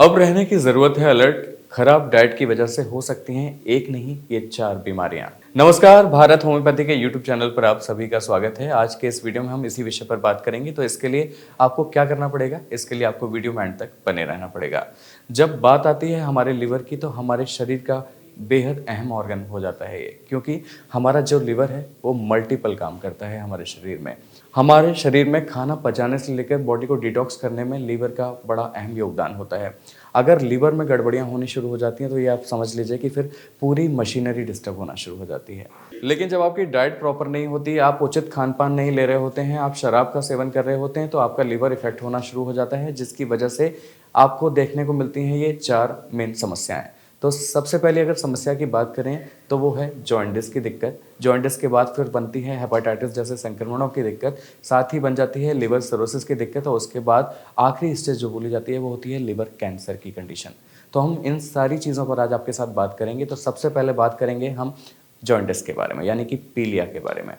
अब रहने की जरूरत है अलर्ट। खराब डाइट की वजह से हो सकती हैं एक नहीं ये 4 बीमारियां। नमस्कार, भारत होम्योपैथी के यूट्यूब चैनल पर आप सभी का स्वागत है। आज के इस वीडियो में हम इसी विषय पर बात करेंगे। तो इसके लिए आपको क्या करना पड़ेगा, इसके लिए आपको वीडियो में एंड तक बने रहना पड़ेगा। जब बात आती है हमारे लिवर की, तो हमारे शरीर का बेहद अहम ऑर्गन हो जाता है ये, क्योंकि हमारा जो लिवर है वो मल्टीपल काम करता है हमारे शरीर में। हमारे शरीर में खाना पचाने से लेकर बॉडी को डिटॉक्स करने में लीवर का बड़ा अहम योगदान होता है। अगर लीवर में गड़बड़ियां होनी शुरू हो जाती हैं तो ये आप समझ लीजिए कि फिर पूरी मशीनरी डिस्टर्ब होना शुरू हो जाती है। लेकिन जब आपकी डाइट प्रॉपर नहीं होती, आप उचित खान पान नहीं ले रहे होते हैं, आप शराब का सेवन कर रहे होते हैं, तो आपका लीवर इफेक्ट होना शुरू हो जाता है, जिसकी वजह से आपको देखने को मिलती हैं ये 4 मेन समस्याएं। तो सबसे पहले अगर समस्या की बात करें तो वो है जॉइंटिस की दिक्कत। जॉइंटिस के बाद फिर बनती है हेपेटाइटिस जैसे संक्रमणों की दिक्कत, साथ ही बन जाती है लिवर सिरोसिस की दिक्कत, और उसके बाद आखिरी स्टेज जो बोली जाती है वो होती है लिवर कैंसर की कंडीशन। तो हम इन सारी चीज़ों पर आज आपके साथ बात करेंगे। तो सबसे पहले बात करेंगे हम जॉइंटिस के बारे में, यानी कि पीलिया के बारे में।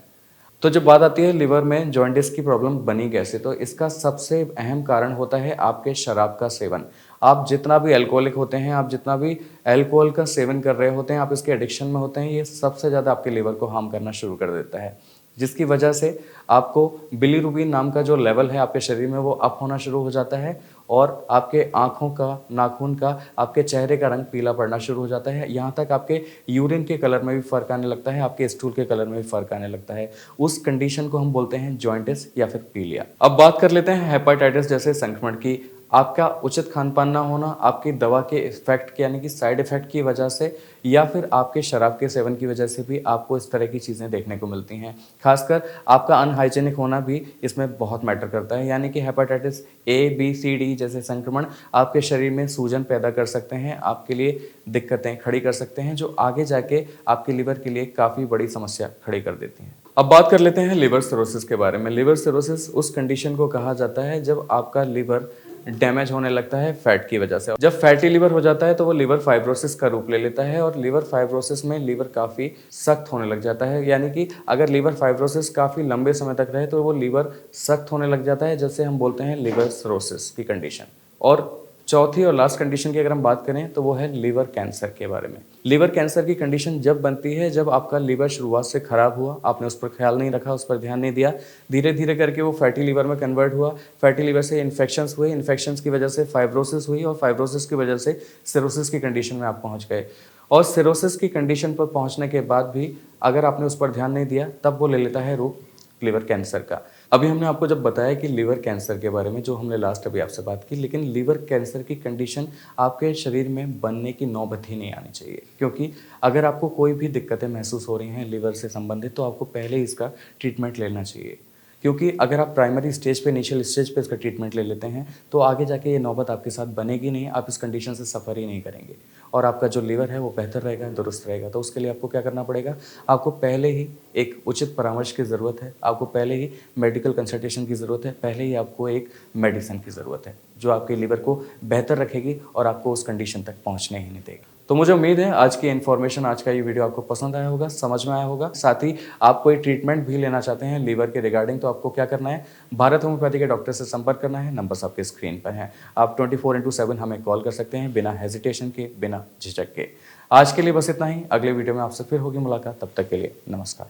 तो जब बात आती है लिवर में जॉइंटिस की प्रॉब्लम बनी कैसे, तो इसका सबसे अहम कारण होता है आपके शराब का सेवन। आप जितना भी अल्कोहलिक होते हैं, आप जितना भी अल्कोहल का सेवन कर रहे होते हैं, आप इसके एडिक्शन में होते हैं, ये सबसे ज़्यादा आपके लिवर को हार्म करना शुरू कर देता है, जिसकी वजह से आपको बिलीरुबिन नाम का जो लेवल है आपके शरीर में वो अप होना शुरू हो जाता है, और आपके आँखों का, नाखून का, आपके चेहरे का रंग पीला पड़ना शुरू हो जाता है। यहाँ तक आपके यूरिन के कलर में भी फ़र्क आने लगता है, आपके स्टूल के कलर में भी फ़र्क आने लगता है। उस कंडीशन को हम बोलते हैं जॉइंटिस या फिर पीलिया। अब बात कर लेते हैं हेपेटाइटिस जैसे संक्रमण की। आपका उचित खान पान ना होना, आपकी दवा के इफेक्ट यानी कि साइड इफेक्ट की वजह से, या फिर आपके शराब के सेवन की वजह से भी आपको इस तरह की चीज़ें देखने को मिलती हैं। खासकर आपका अनहाइजेनिक होना भी इसमें बहुत मैटर करता है, यानी कि hepatitis A B C D जैसे संक्रमण आपके शरीर में सूजन पैदा कर सकते हैं, आपके लिए दिक्कतें खड़ी कर सकते हैं, जो आगे जाके आपके लिवर के लिए काफ़ी बड़ी समस्या खड़ी कर देती हैं। अब बात कर लेते हैं लिवर सिरोसिस के बारे में। लिवर सिरोसिस उस कंडीशन को कहा जाता है जब आपका लिवर डैमेज होने लगता है फैट की वजह से। जब फैटी लिवर हो जाता है तो वो लिवर फाइब्रोसिस का रूप ले लेता है, और लिवर फाइब्रोसिस में लिवर काफ़ी सख्त होने लग जाता है। यानी कि अगर लिवर फाइब्रोसिस काफ़ी लंबे समय तक रहे तो वो लिवर सख्त होने लग जाता है, जैसे हम बोलते हैं लिवर सिरोसिस की कंडीशन। और चौथी और लास्ट कंडीशन की अगर हम बात करें तो वो है लिवर कैंसर के बारे में। लिवर कैंसर की कंडीशन जब बनती है जब आपका लिवर शुरुआत से खराब हुआ, आपने उस पर ख्याल नहीं रखा, उस पर ध्यान नहीं दिया, धीरे धीरे करके वो फैटी लिवर में कन्वर्ट हुआ, फैटी लिवर से इन्फेक्शंस हुए, इन्फेक्शंस की वजह से फाइब्रोसिस हुई, और फाइब्रोसिस की वजह से सिरोसिस की कंडीशन में आप पहुंच गए। और सिरोसिस की कंडीशन पर पहुंचने के बाद भी अगर आपने उस पर ध्यान नहीं दिया, तब वो ले लेता है रूप लिवर कैंसर का। अभी हमने आपको जब बताया कि लिवर कैंसर के बारे में, जो हमने लास्ट अभी आपसे बात की, लेकिन लिवर कैंसर की कंडीशन आपके शरीर में बनने की नौबत ही नहीं आनी चाहिए, क्योंकि अगर आपको कोई भी दिक्कतें महसूस हो रही हैं लिवर से संबंधित, तो आपको पहले ही इसका ट्रीटमेंट लेना चाहिए। क्योंकि अगर आप प्राइमरी स्टेज पे, इनिशियल स्टेज पे इसका ट्रीटमेंट ले लेते हैं, तो आगे जाके ये नौबत आपके साथ बनेगी नहीं, आप इस कंडीशन से सफ़र ही नहीं करेंगे, और आपका जो लिवर है वो बेहतर रहेगा, दुरुस्त रहेगा। तो उसके लिए आपको क्या करना पड़ेगा, आपको पहले ही एक उचित परामर्श की ज़रूरत है, आपको पहले ही मेडिकल कंसल्टेशन की ज़रूरत है, पहले ही आपको एक मेडिसिन की ज़रूरत है, जो आपके लिवर को बेहतर रखेगी और आपको उस कंडीशन तक पहुँचने ही नहीं देगी। तो मुझे उम्मीद है आज की इन्फॉर्मेशन, आज का ये वीडियो आपको पसंद आया होगा, समझ में आया होगा। साथ ही आप कोई ट्रीटमेंट भी लेना चाहते हैं लीवर के रिगार्डिंग, तो आपको क्या करना है, भारत होम्योपैथी के डॉक्टर से संपर्क करना है। नंबर्स आपके स्क्रीन पर हैं। आप 24/7 हमें कॉल कर सकते हैं, बिना हेजिटेशन के, बिना झिझक के। आज के लिए बस इतना ही। अगले वीडियो में आपसे फिर होगी मुलाकात, तब तक के लिए नमस्कार।